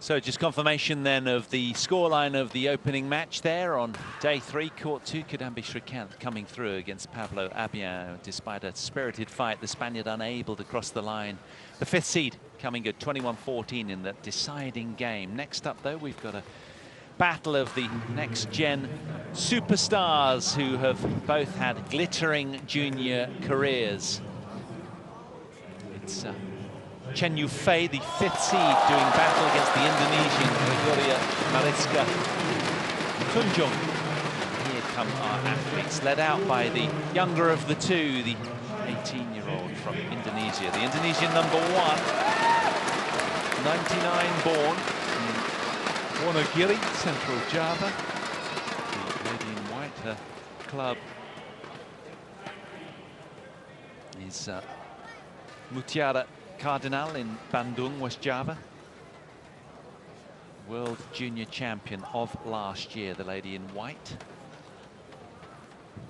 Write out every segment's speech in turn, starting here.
So just confirmation then of the scoreline of the opening match there on day 3. Court 2, Kidambi Shrikant coming through against Pablo Abian. Despite a spirited fight, the Spaniard unable to cross the line. The 5th seed coming at 21-14 in the deciding game. Next up, though, we've got a battle of the next-gen superstars who have both had glittering junior careers. It's CHEN Yufei, the 5th seed, doing battle against the Indonesian Gregoria Mariska TUNJUNG. Here come our athletes, led out by the younger of the two, the 18-year-old from Indonesia. The Indonesian number 1, 99 born in Wonogiri, Central Java. The lady in white, her club is Mutiara Cardinal in Bandung, West Java. World junior champion of last year, the lady in white.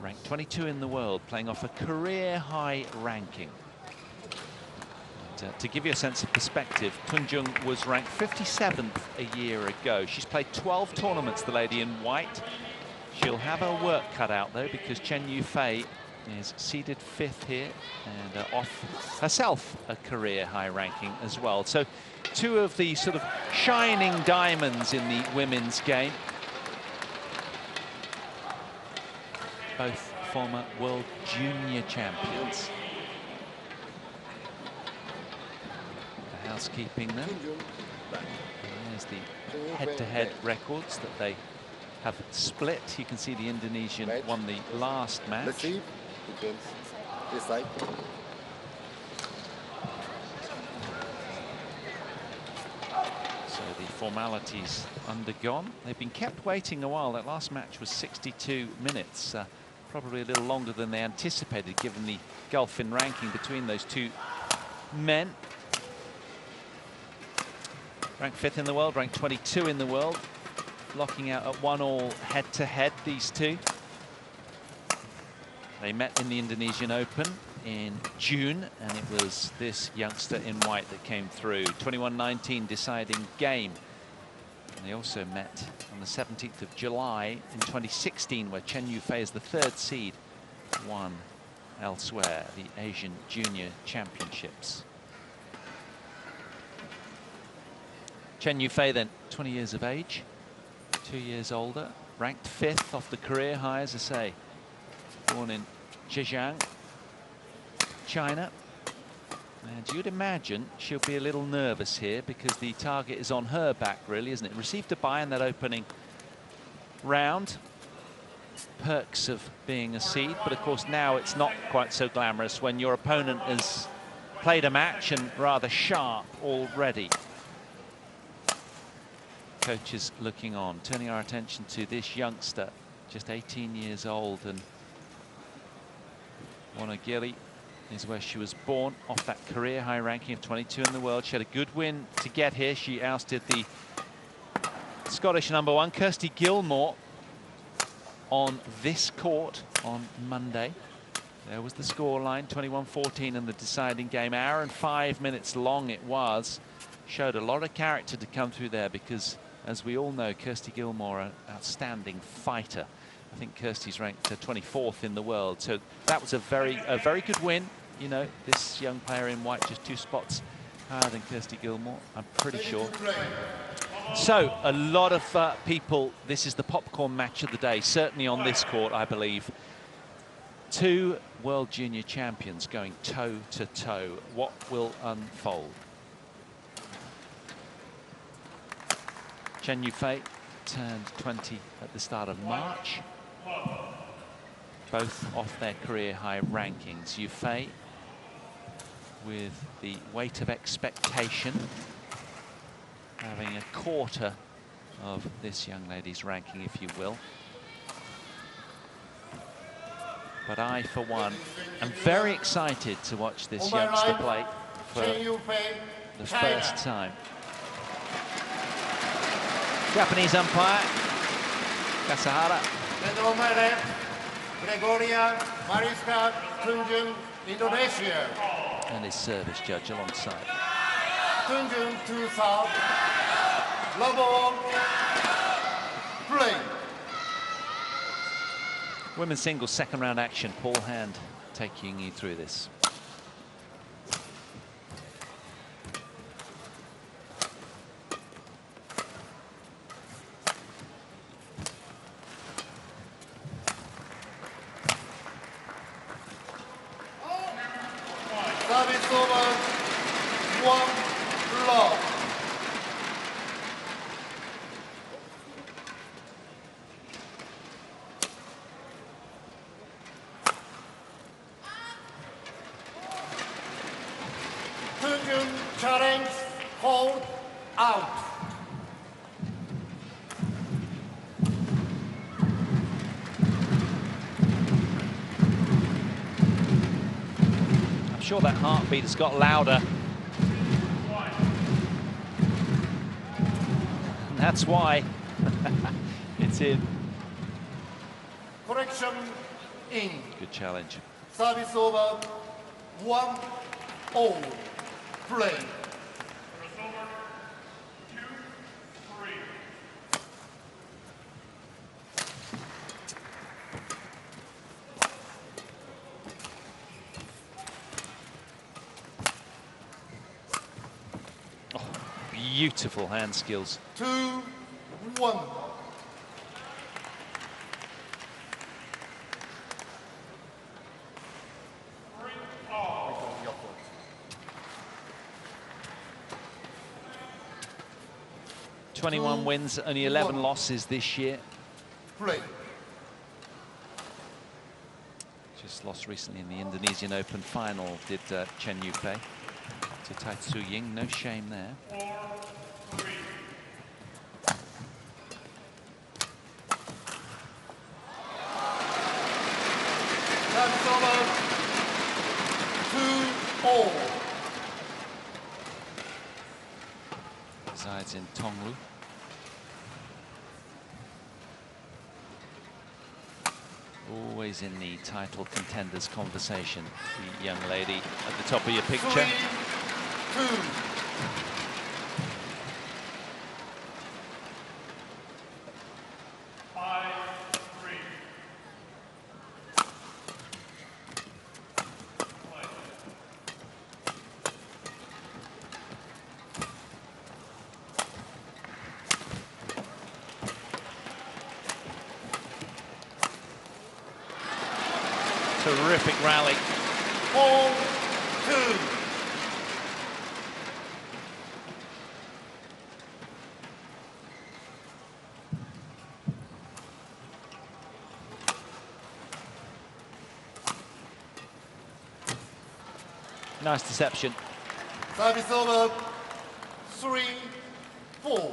Ranked 22 in the world, playing off a career-high ranking. And, to give you a sense of perspective, Tunjung was ranked 57th a year ago. She's played 12 tournaments, the lady in white. She'll have her work cut out, though, because CHEN Yufei is seeded 5th here and off herself a career high ranking as well. So two of the sort of shining diamonds in the women's game. Both former world junior champions. The housekeeping then. There's the head-to-head records that they have split. You can see the Indonesian won the last match. This side. So the formalities undergone. They've been kept waiting a while. That last match was 62 minutes. Probably a little longer than they anticipated, given the gulf in ranking between those two men. Ranked 5th in the world, ranked 22 in the world. Locking out at 1-1 head-to-head, these two. They met in the Indonesian Open in June, and it was this youngster in white that came through. 21-19 deciding game. And they also met on the 17th of July in 2016, where CHEN Yufei is the 3rd seed, won elsewhere, the Asian Junior Championships. CHEN Yufei then 20 years of age, 2 years older, ranked 5th off the career high, as I say. Born in Zhejiang, China. And you'd imagine she'll be a little nervous here because the target is on her back, really, isn't it? Received a bye in that opening round. Perks of being a seed, but of course now it's not quite so glamorous when your opponent has played a match and rather sharp already. Coaches looking on, turning our attention to this youngster, just 18 years old, and Wonogiri is where she was born, off that career high ranking of 22 in the world. She had a good win to get here. She ousted the Scottish number 1, Kirsty Gilmore, on this court on Monday. There was the scoreline, 21-14 in the deciding game. Hour and 5 minutes long it was. Showed a lot of character to come through there because, as we all know, Kirsty Gilmore, an outstanding fighter. I think Kirsty's ranked 24th in the world. So that was a very good win. You know, this young player in white just 2 spots higher than Kirsty Gilmore, I'm pretty sure. So a lot of people, this is the popcorn match of the day, certainly on this court, I believe. 2 world junior champions going toe to toe. What will unfold? CHEN Yufei turned 20 at the start of March. Both off their career high rankings. Yufei with the weight of expectation, having a quarter of this young lady's ranking, if you will. But I, for one, am very excited to watch this youngster play for the first time. Japanese umpire, Kasahara. Gregoria Mariska TUNJUNG, Indonesia. And his service judge alongside. TUNJUNG 2 south. Number 1, play. Women's singles second round action. Paul Hand taking you through this. Service over, 1 love. Tunjung challenge, hold out. I'm sure that heartbeat has got louder. And that's why it's in. Correction in. Good challenge. Service over, 1-all. Play. Oh, beautiful hand skills. 2-1. 21 wins, only 11 losses this year. Play. Just lost recently in the Indonesian Open final, did CHEN Yufei to Tai Tzu Ying. No shame there. That's over. 2-all. Resides in Tonglu. Always in the title contenders conversation, the young lady at the top of your picture. 3-2. Terrific rally. 4-2. Nice deception. Service over. 3-4.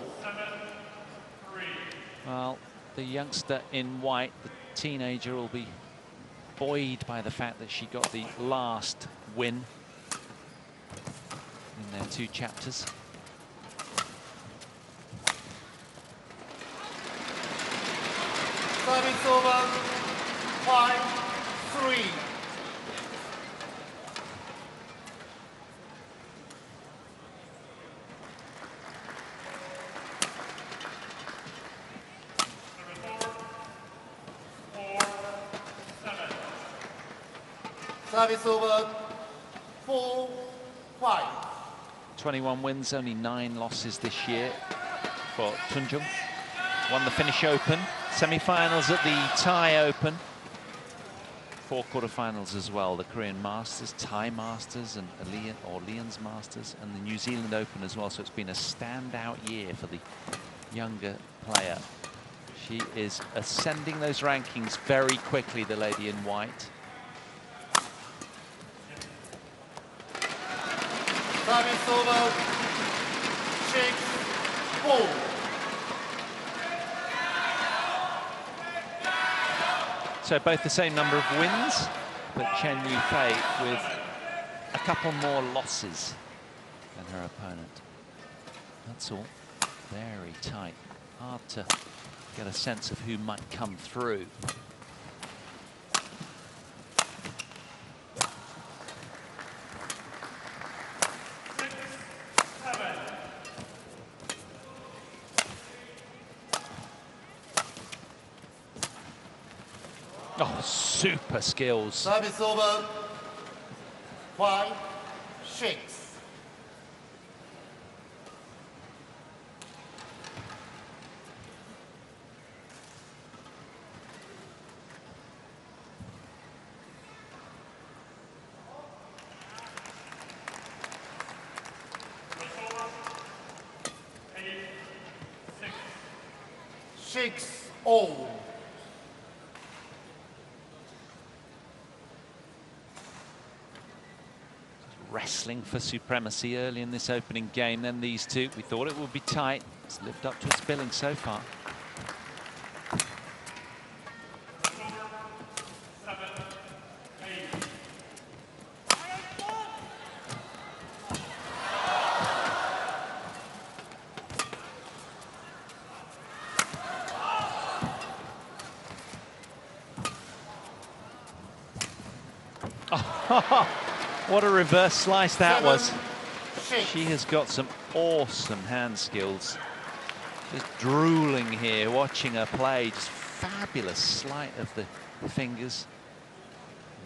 Well, the youngster in white, the teenager, will be buoyed by the fact that she got the last win in their 2 chapters. Service over. 5-3. Service over. 4-5. 21 wins, only 9 losses this year for Tunjung. Won the Finnish Open, semi-finals at the Thai Open. 4 quarterfinals as well, the Korean Masters, Thai Masters, and Orleans Masters, and the New Zealand Open as well. So it's been a standout year for the younger player. She is ascending those rankings very quickly, the lady in white. Service over. 6-4. So both the same number of wins, but CHEN Yufei with a couple more losses than her opponent. That's all. Very tight. Hard to get a sense of who might come through. super skills. Service over. 5, 6. Six all. Wrestling for supremacy early in this opening game, then these two. We thought it would be tight. It's lived up to its billing so far. What a reverse slice that was. She has got some awesome hand skills. Just drooling here, watching her play. Just fabulous sleight of the fingers.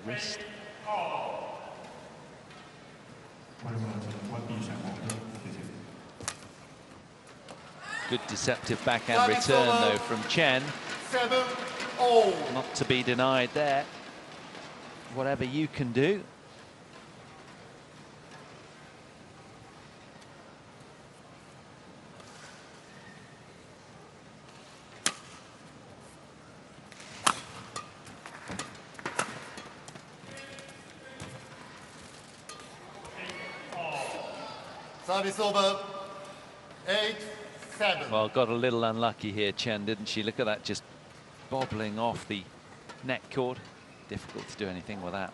Wrist. Good deceptive backhand return, though, from Chen. 7-all. Not to be denied there. Whatever you can do. Service over. 8-7. Well, got a little unlucky here, Chen, didn't she? Look at that, just bobbling off the neck cord. Difficult to do anything with that.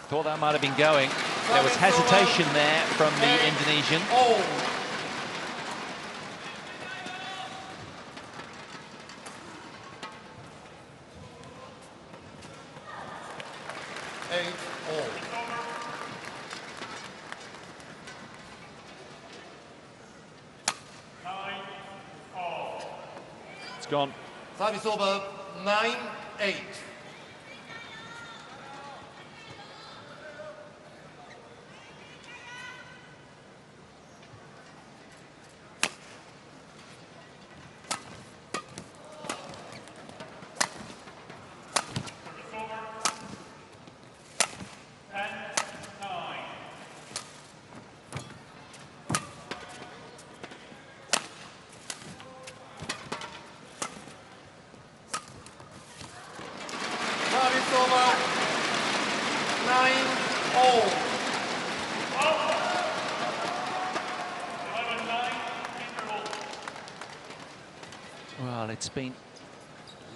Thought that might have been going. There was hesitation there from the Indonesian. All. 8-all. It's gone. Service over. 9-8. Service over. 9-all. Well, it's been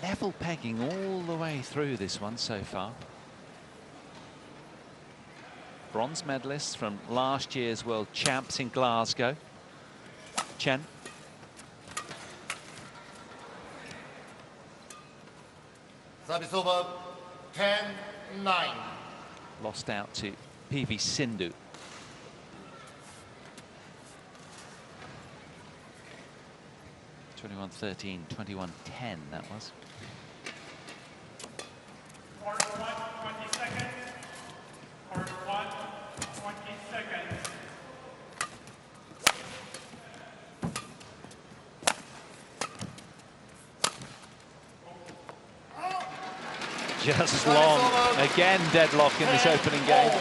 level pegging all the way through this one so far. Bronze medalists from last year's World Champs in Glasgow. Chen. Service over. 10-9. Lost out to PV Sindhu. 21-13, 21-10 that was. Part 1, 20 seconds. Part 1, 20 seconds. Just long. Again, deadlock in this opening game.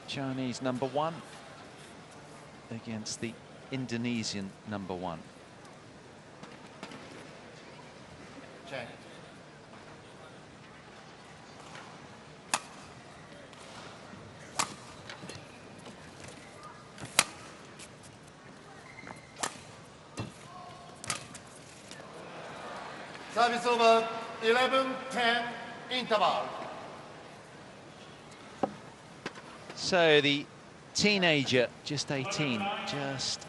Chinese number 1 against the Indonesian number 1. Check. Service over. 11-10 interval. So the teenager, just 18, just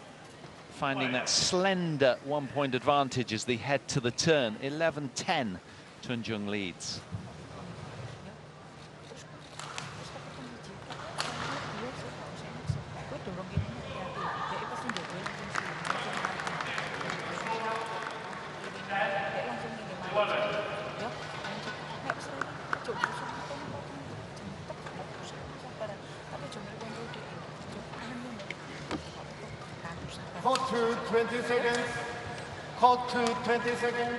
finding that slender one-point advantage as they head to the turn. 11-10, Tunjung leads. Court to 20 seconds. Court to 20 seconds.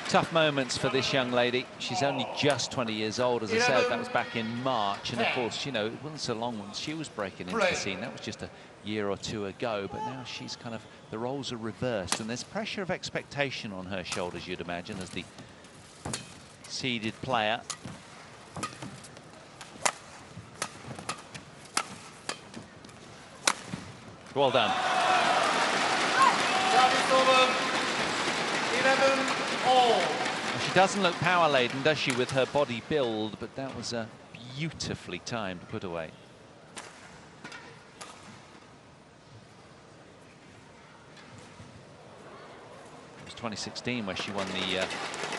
Tough moments for this young lady. She's only just 20 years old, as I said. That was back in March, and of course, you know, it wasn't so long when she was breaking into the scene. That was just a year or two ago, but now she's kind of, the roles are reversed, and there's pressure of expectation on her shoulders, you'd imagine, as the seeded player. Well done. Service over. 11-all. She doesn't look power-laden, does she, with her body build, but that was a beautifully timed put away. It was 2016 where she won the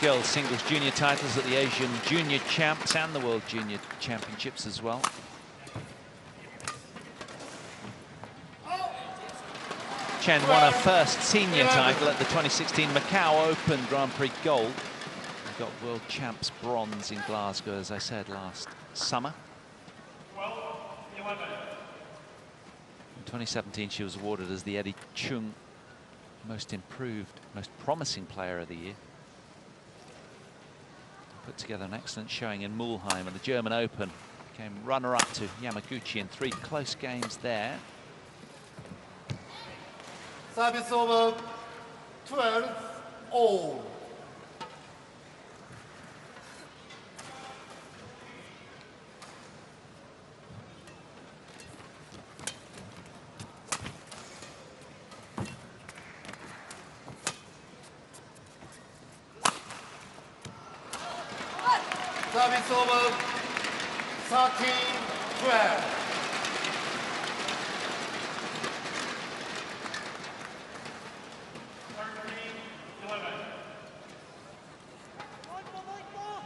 girls singles junior titles at the Asian Junior Champs and the World Junior Championships as well. Chen won her first senior title at the 2016 Macau Open Grand Prix Gold. She got World Champs bronze in Glasgow, as I said, last summer. 12-11. In 2017, she was awarded as the Eddie Chung Most Improved, Most Promising Player of the Year. Put together an excellent showing in Mulheim and the German Open. Became runner-up to Yamaguchi in 3 close games there. Service over. 12-all. Service over. 13-12.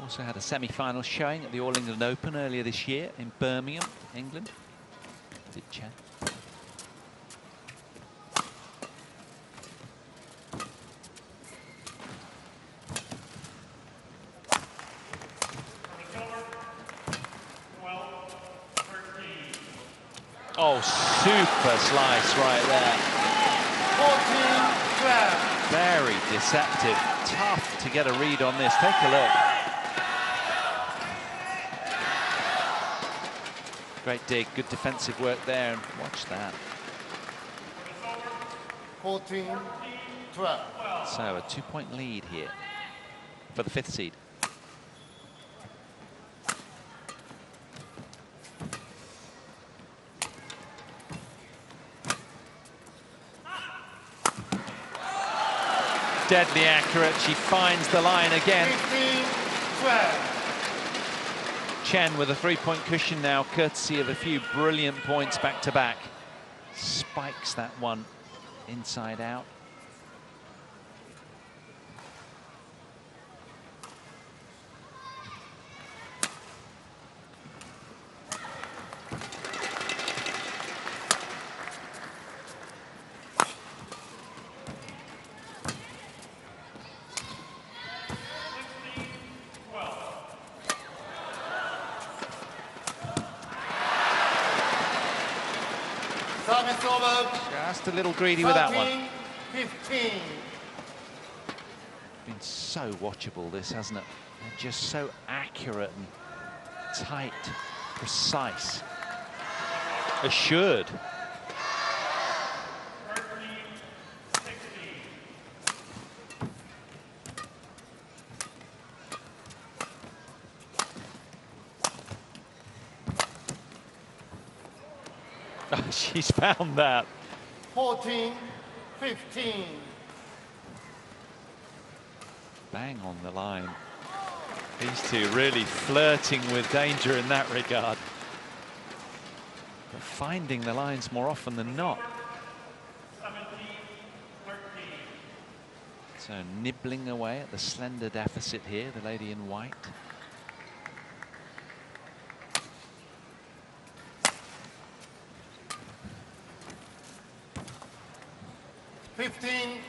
Also had a semi-final showing at the All England Open earlier this year in Birmingham, England. Did Chen. Oh, super slice right there. 14-12. Very deceptive. Tough to get a read on this. Take a look. Great dig, good defensive work there, and watch that. 14-12. So a 2-point lead here for the 5th seed. Deadly accurate, she finds the line again. 15-12. Chen with a 3-point cushion now, courtesy of a few brilliant points back-to-back. Spikes that one inside out. Service over. Just a little greedy with that one. 13-15. Been so watchable, this, hasn't it? And just so accurate and tight, precise, assured. 13-16. Oh, she's found that. 14-15. Bang on the line. These two really flirting with danger in that regard. But finding the lines more often than not. 17-13. So nibbling away at the slender deficit here, the lady in white.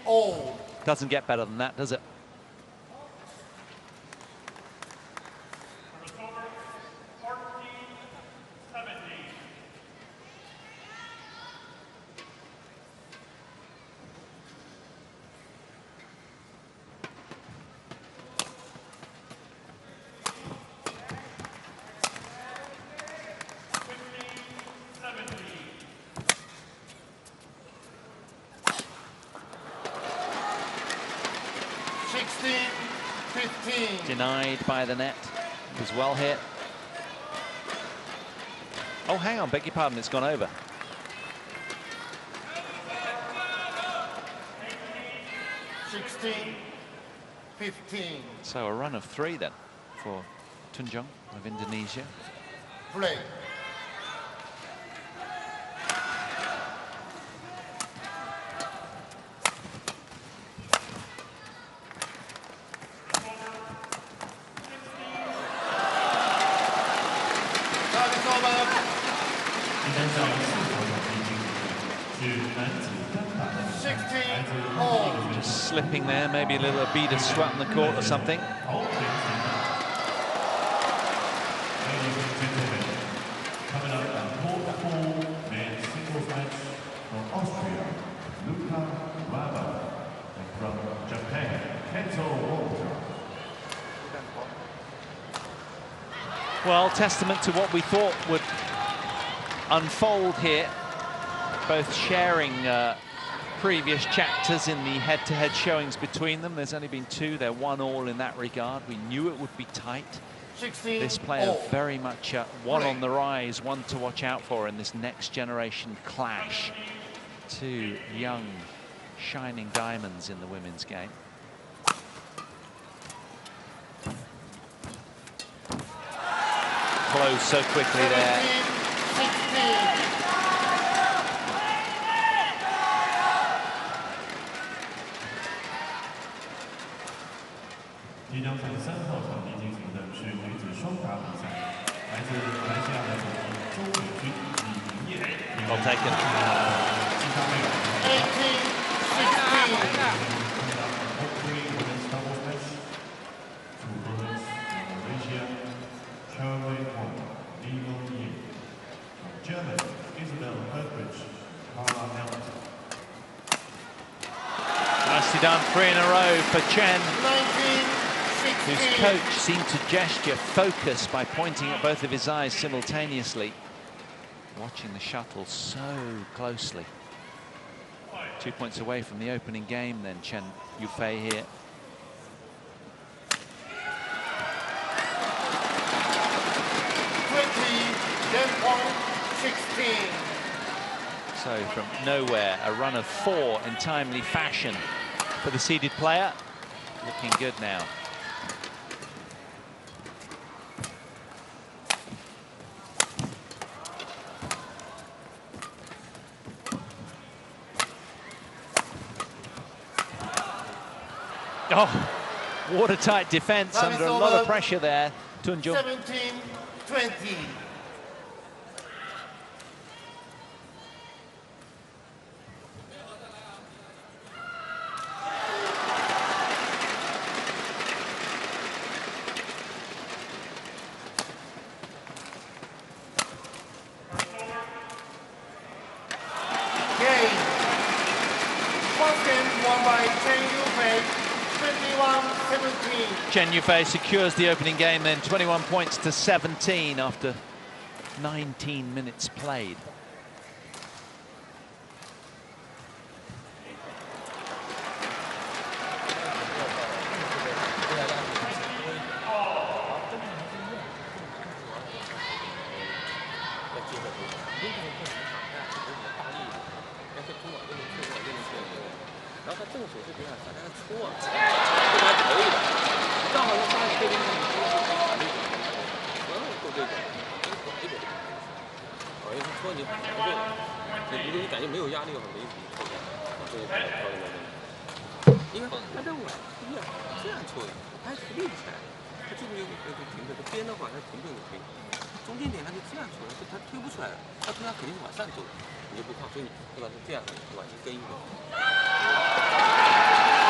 all. Doesn't get better than that, does it? Service over, 14-17. Denied by the net. It was well hit. Oh, hang on, beg your pardon, it's gone over. So a run of 3 then for Tunjung of Indonesia. Play. Just slipping there, maybe a little bead of sweat on the court or something. Well, testament to what we thought would unfold here, both sharing previous chapters in the head-to-head showings between them. There's only been 2, they're 1-1 in that regard. We knew it would be tight. This player very much one on the rise, one to watch out for in this next generation clash. 2 young, shining diamonds in the women's game. Close so quickly there. Well taken. 3 in a row for Chen, whose coach seemed to gesture focus by pointing at both of his eyes simultaneously, watching the shuttle so closely. 2 points away from the opening game then, CHEN Yufei here. So from nowhere, a run of 4 in timely fashion for the seeded player. Looking good now. Oh, watertight defense under a lot of pressure there. Tunjung. 17-20. CHEN Yufei secures the opening game then, 21 points to 17 after 19 minutes played. 感觉没有压力，很没底，这个挑的你看他这碗这样抽的，他还立不起来，他这边有停顿，这边的话他停顿就可以，中间点他就这样抽的，他推不出来了，他推他肯定是往上走的，你就不靠，所以对吧？是这样的，对吧？一根一根。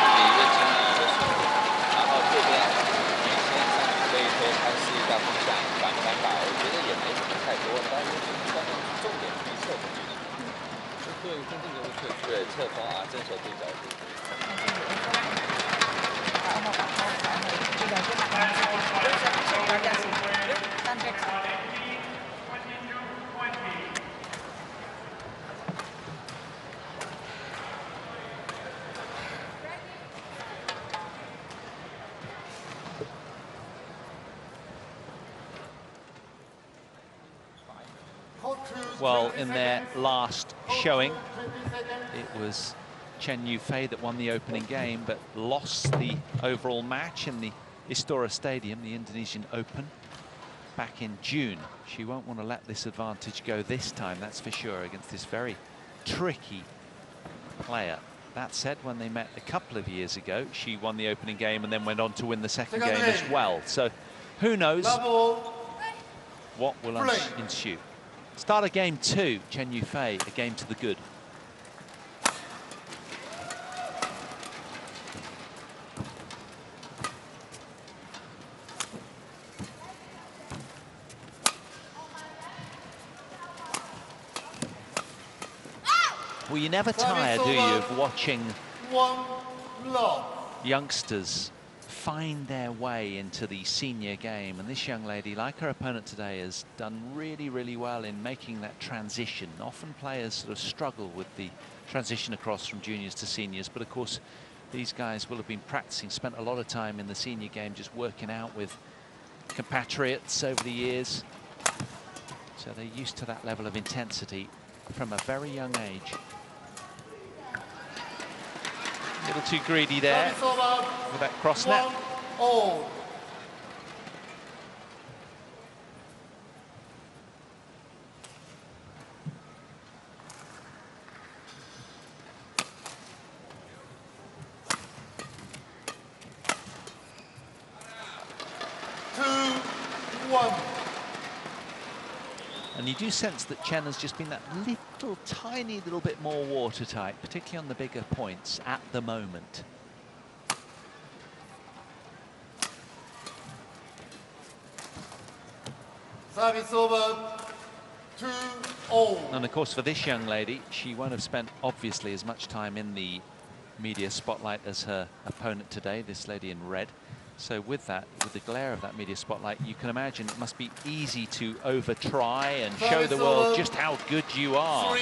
一个经理的速度，然后这边明显上去推一推，他试一下风向，反不反打？我觉得也没什么太多，但是关键是重点去测风。对，真正就是对侧风啊，正手对角度。Well, in their last showing, it was CHEN Yufei that won the opening game, but lost the overall match in the Istora Stadium, the Indonesian Open, back in June. She won't want to let this advantage go this time, that's for sure, against this very tricky player. That said, when they met a couple of years ago, she won the opening game and then went on to win the second game as well. So who knows what will ensue. Start of game 2, CHEN Yufei, a game to the good. Well, you never tire, do you, of watching youngsters find their way into the senior game, and this young lady, like her opponent today, has done really, really well in making that transition. Often players sort of struggle with the transition across from juniors to seniors, but of course these guys will have been practicing, spent a lot of time in the senior game just working out with compatriots over the years, so they're used to that level of intensity from a very young age. A little too greedy there with that cross net. Oh. And you do sense that CHEN has just been that little, tiny little bit more watertight, particularly on the bigger points at the moment. Service over 2-0. And of course, for this young lady, she won't have spent obviously as much time in the media spotlight as her opponent today, this lady in red. So with that, with the glare of that media spotlight, you can imagine it must be easy to over-try and show the world just how good you are.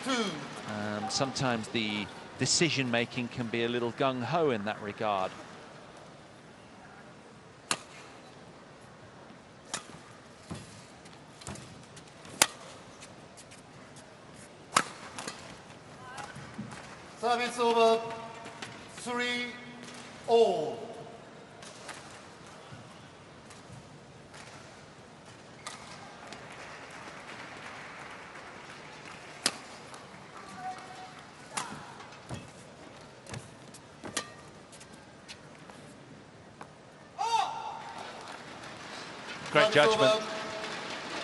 3-2. Sometimes the decision-making can be a little gung-ho in that regard. Service over 3-0. Great judgment.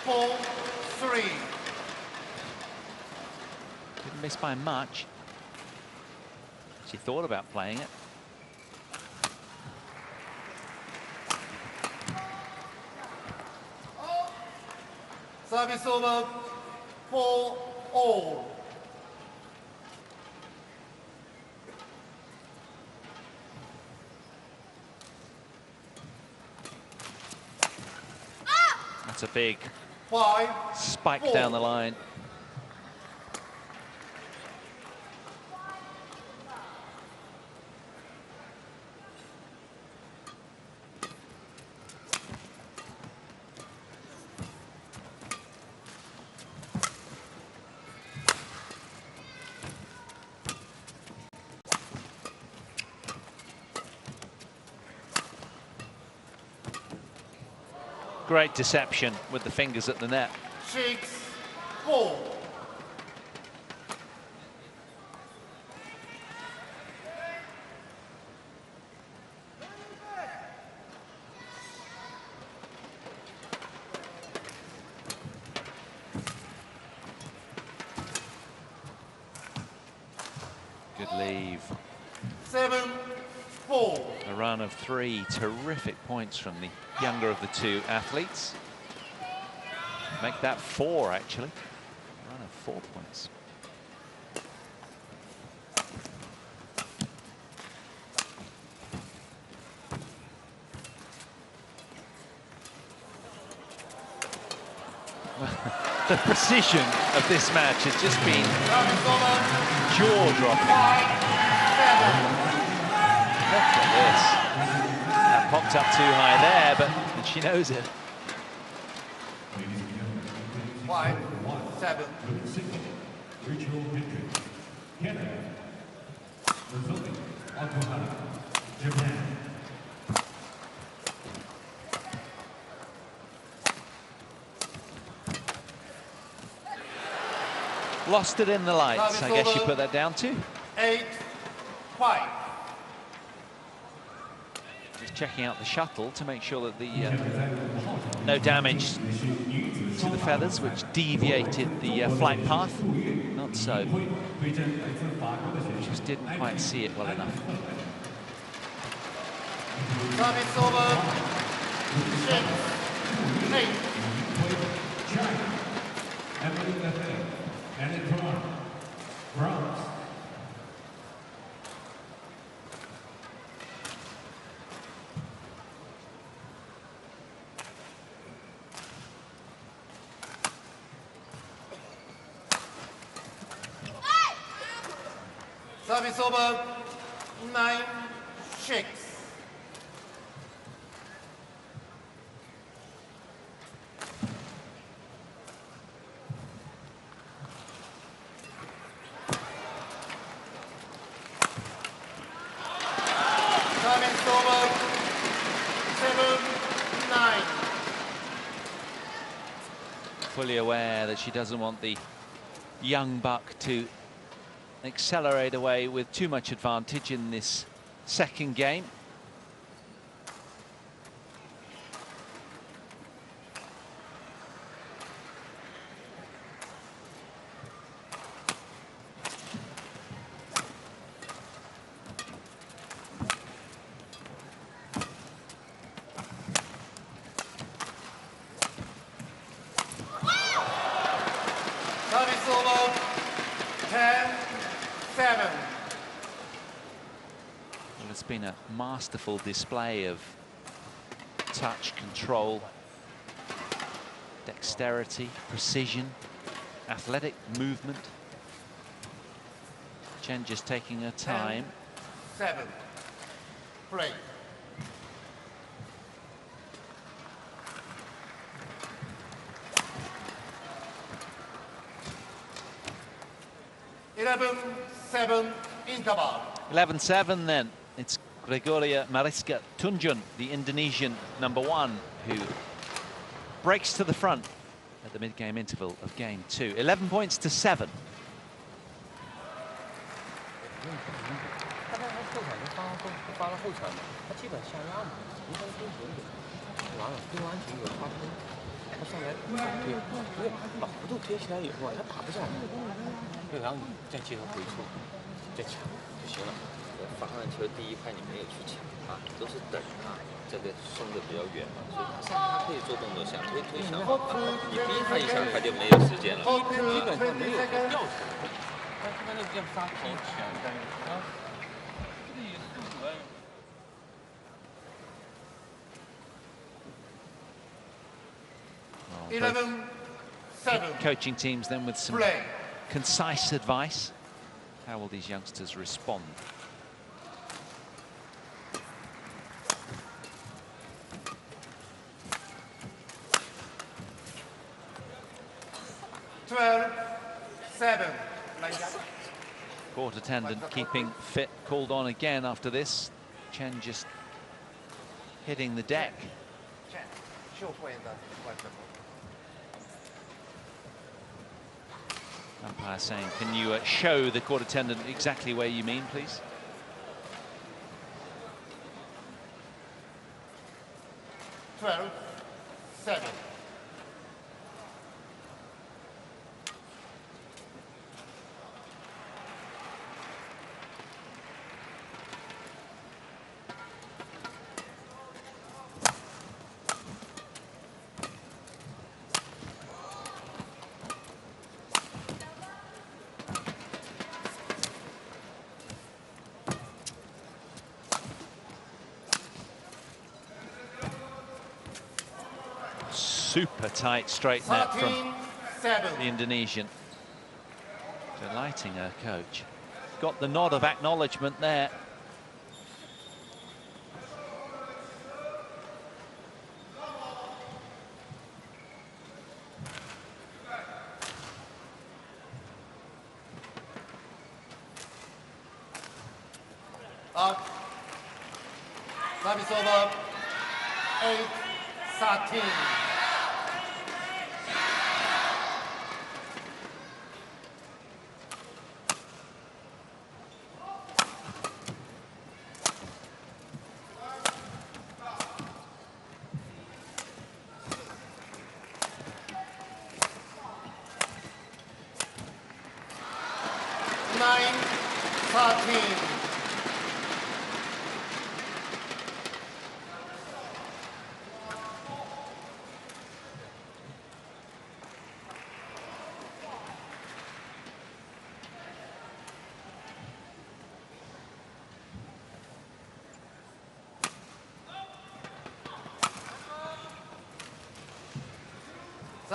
4-3. Didn't miss by much. She thought about playing it. Service over 4-0. That's a big 5 spike 4. down the line. Great deception with the fingers at the net. 6-4. Good leave. 7-4. A run of 3 terrific points from the younger of the two athletes. Make that 4, actually. A run of 4 points. The precision of this match has just been jaw-dropping. Look at this. That popped up too high there, but she knows it. 5-7. Lost it in the lights, I guess you put that down to. 8-5. Just checking out the shuttle to make sure that the no damage to the feathers, which deviated the flight path. Not so. Just didn't quite see it well enough. Service over. 6-8. And it's on. Bronze. Service over. 9-6. Fully aware that she doesn't want the young buck to accelerate away with too much advantage in this second game. Service over. 10-7. Well, it's been a masterful display of touch, control, dexterity, precision, athletic movement. Chen just taking her time. 7. Play. (11-7) interval. 11-7 then. It's Gregoria Mariska TUNJUNG, the Indonesian #1, who breaks to the front at the mid-game interval of game 2. 11 points to 7. 他上来对，把弧度推起来以后啊，他打不上来，对，然后你再接着回错，再抢就行了。发完球第一拍你没有去抢他，都是等他这个送的比较远嘛，所以他上他可以做动作，想推想往他，你逼他一下他就没有时间了。基本上没有吊球，他那个叫杀皮抢单啊，这个也是主要。 11-7. Coaching teams then with some concise advice. How will these youngsters respond? Court attendant keeping fit, called on again after this. Chen just hitting the deck. Umpire saying, can you show the court attendant exactly where you mean, please? (12-7). super tight straight net from 13-7. the Indonesian. Delighting her coach. Got the nod of acknowledgement there. Up. Service over. 8-13.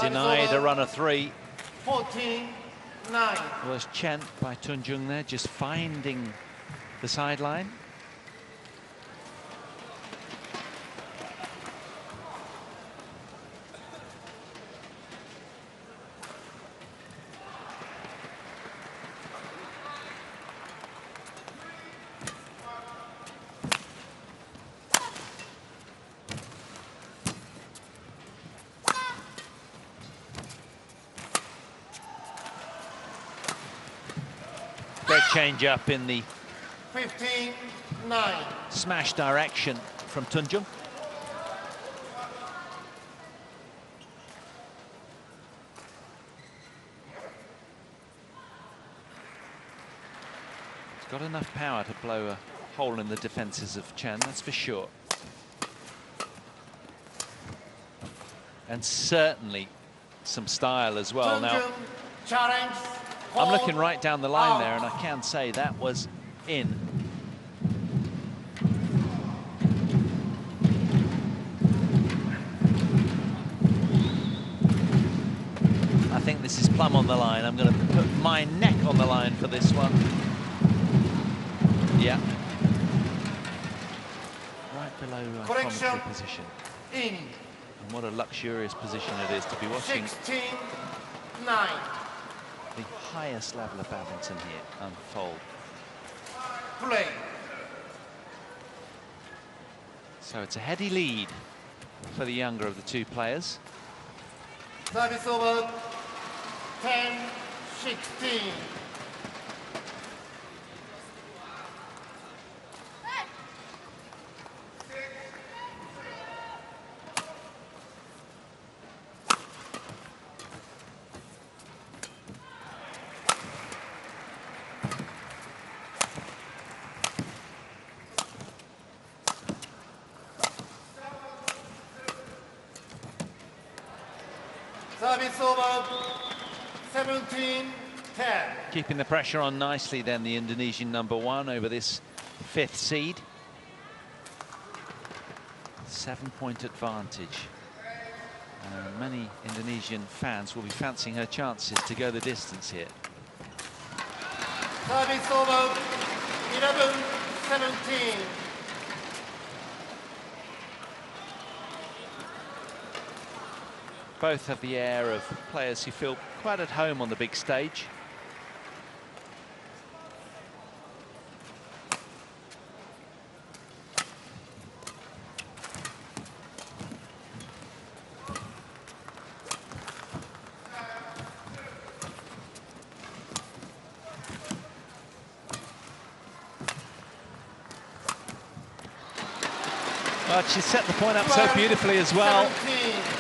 Denied a run of 3. 14-9. Was Chen by Tunjung there, just finding the sideline. Change up in the 15-9. smash direction from Tunjung. He's got enough power to blow a hole in the defences of Chen, that's for sure. And certainly some style as well. Now, challenge. I'm looking right down the line there, and I can say that was in. I think this is plumb on the line. I'm going to put my neck on the line for this one. Yeah. Right below commentary position. In. And what a luxurious position it is to be watching. 16-9. The highest level of badminton here unfold. Play. So it's a heady lead for the younger of the two players. Service over. 10-16. Service over. 17-10. Keeping the pressure on nicely then, the Indonesian #1 over this 5th seed. 7-point advantage. Many Indonesian fans will be fancying her chances to go the distance here. Service over. 11-17. Both have the air of players who feel quite at home on the big stage. But she set the point up so beautifully as well. 17.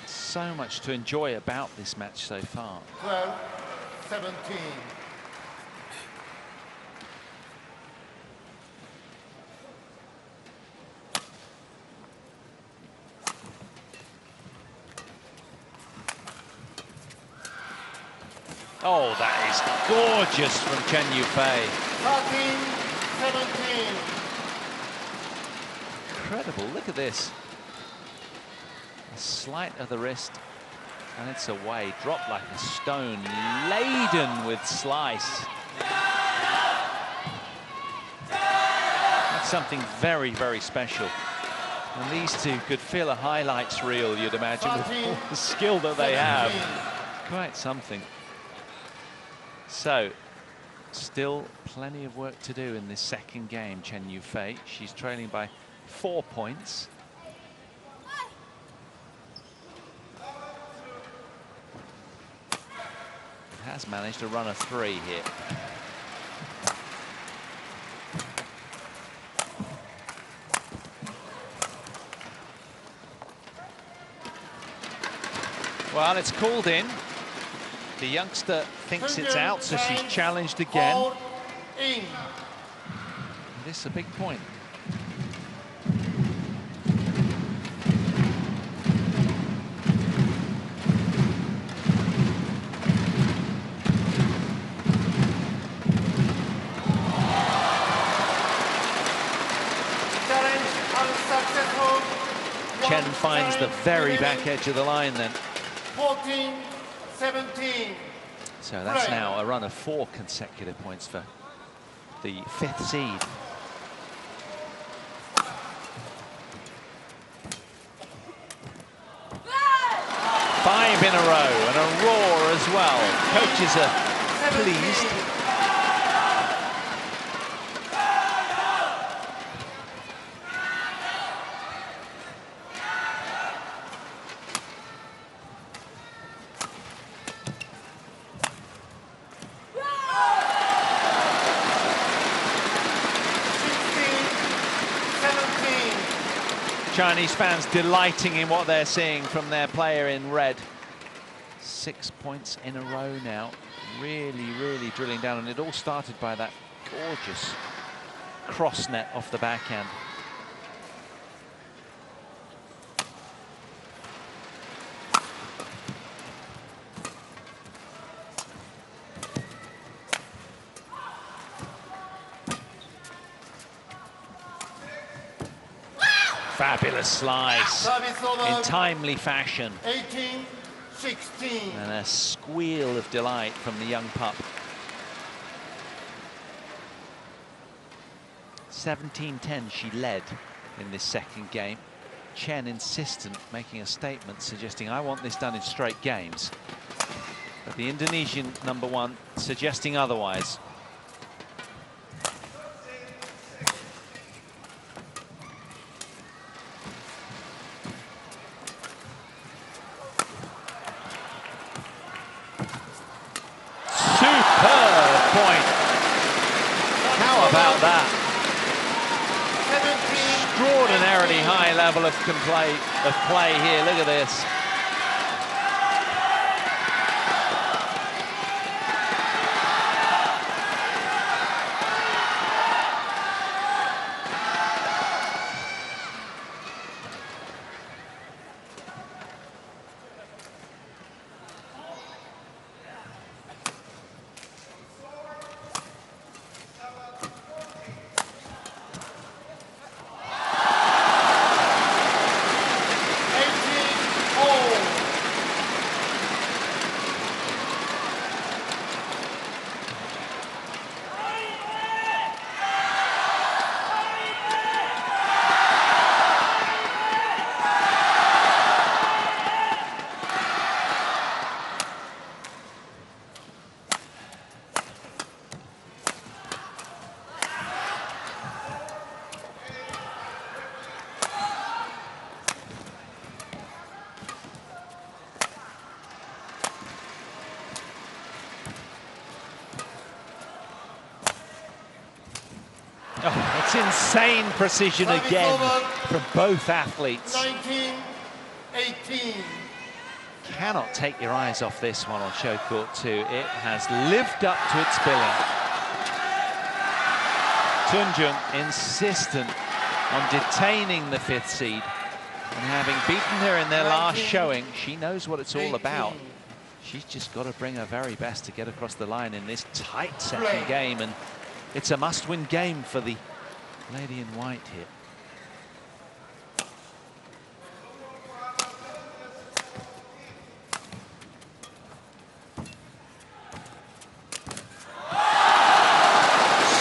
So much to enjoy about this match so far. 12-17. Oh, that is gorgeous from CHEN Yufei. 13-17. Incredible, look at this. A slight of the wrist, and it's away. Dropped like a stone, laden with slice. That's something very, very special. And these two could fill a highlights reel, you'd imagine, with all the skill that they have. Quite something. So, still plenty of work to do in this second game, CHEN Yufei. She's trailing by 4 points. Has managed to run a 3 here. Well, it's called in. The youngster thinks it's out, so she's challenged again. This is a big point. Chen finds the very back edge of the line then. 14-17. So that's now a run of 4 consecutive points for the 5th seed. Five in a row and a roar as well. Coaches are pleased. Chinese fans delighting in what they're seeing from their player in red. 6 points in a row now. Really, really drilling down. And it all started by that gorgeous cross net off the backhand. Fabulous slice in timely fashion. 18-16. And a squeal of delight from the young pup. 17-10 she led in this second game. Chen insistent, making a statement suggesting, I want this done in straight games. But the Indonesian #1 suggesting otherwise. About that. Extraordinarily high level of play here. Look at this. Oh, it's insane precision again from both athletes. 19-18. Cannot take your eyes off this one on show court 2. It has lived up to its billing. Tunjung insistent on detaining the 5th seed, and having beaten her in their last showing, she knows what it's all about. She's just got to bring her very best to get across the line in this tight second game, and it's a must-win game for the lady in white here.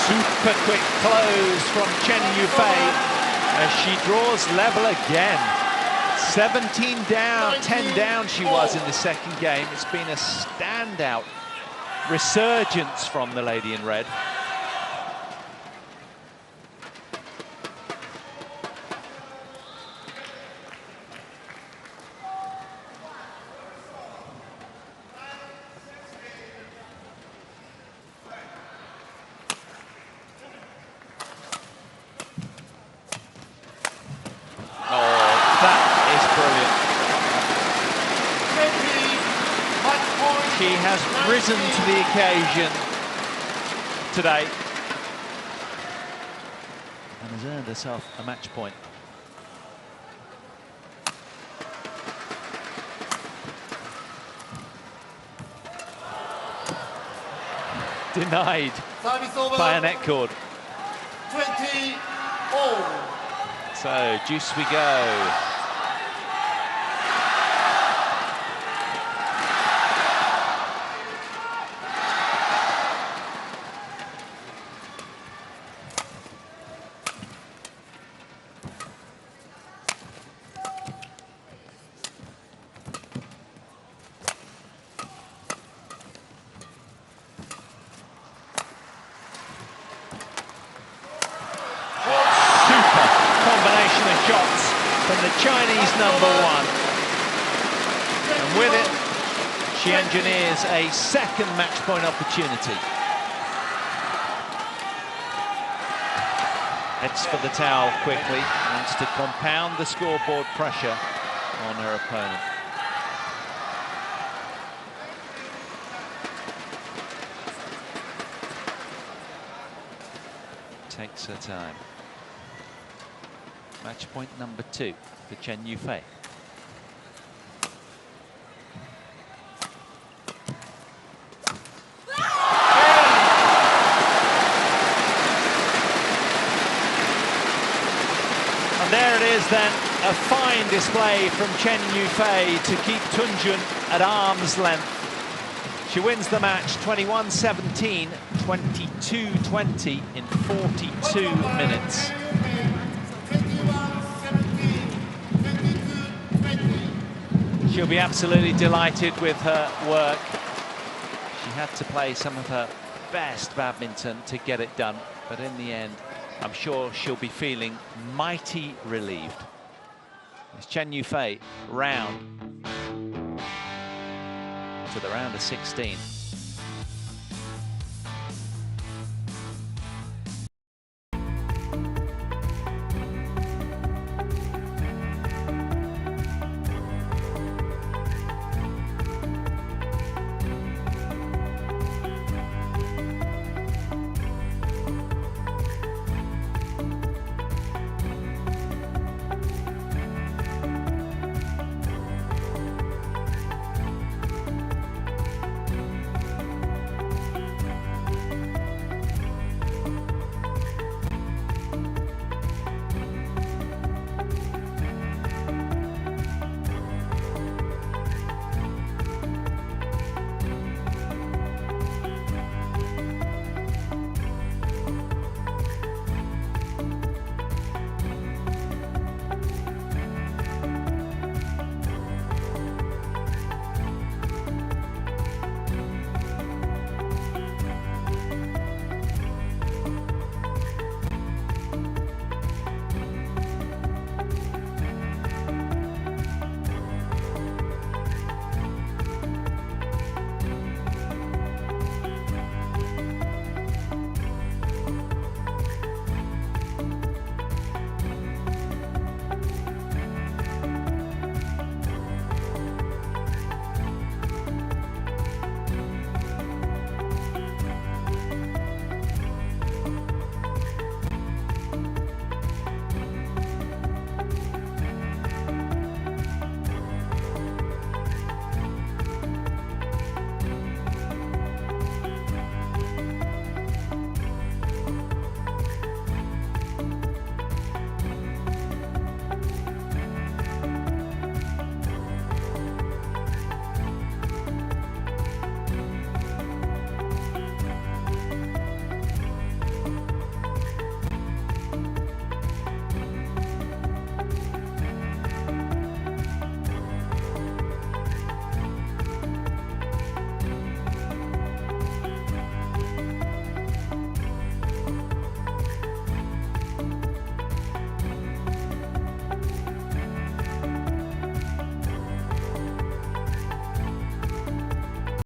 Super quick close from CHEN Yufei as she draws level again. 17 down, 10 down she was in the second game. It's been a standout resurgence from the lady in red. She has risen to the occasion today and has earned herself a match point. Denied by a net cord. 20-all. So, juice we go. Shots from the Chinese #1. And with it, she engineers a second match point opportunity. Heads for the towel quickly, wants to compound the scoreboard pressure on her opponent. Takes her time. Match point #2 for CHEN Yufei. And there it is then, a fine display from CHEN Yufei to keep Tunjung at arm's length. She wins the match 21-17, 22-20 in 42 minutes. She'll be absolutely delighted with her work. She had to play some of her best badminton to get it done, but in the end, I'm sure she'll be feeling mighty relieved. It's CHEN Yufei round to the round of 16.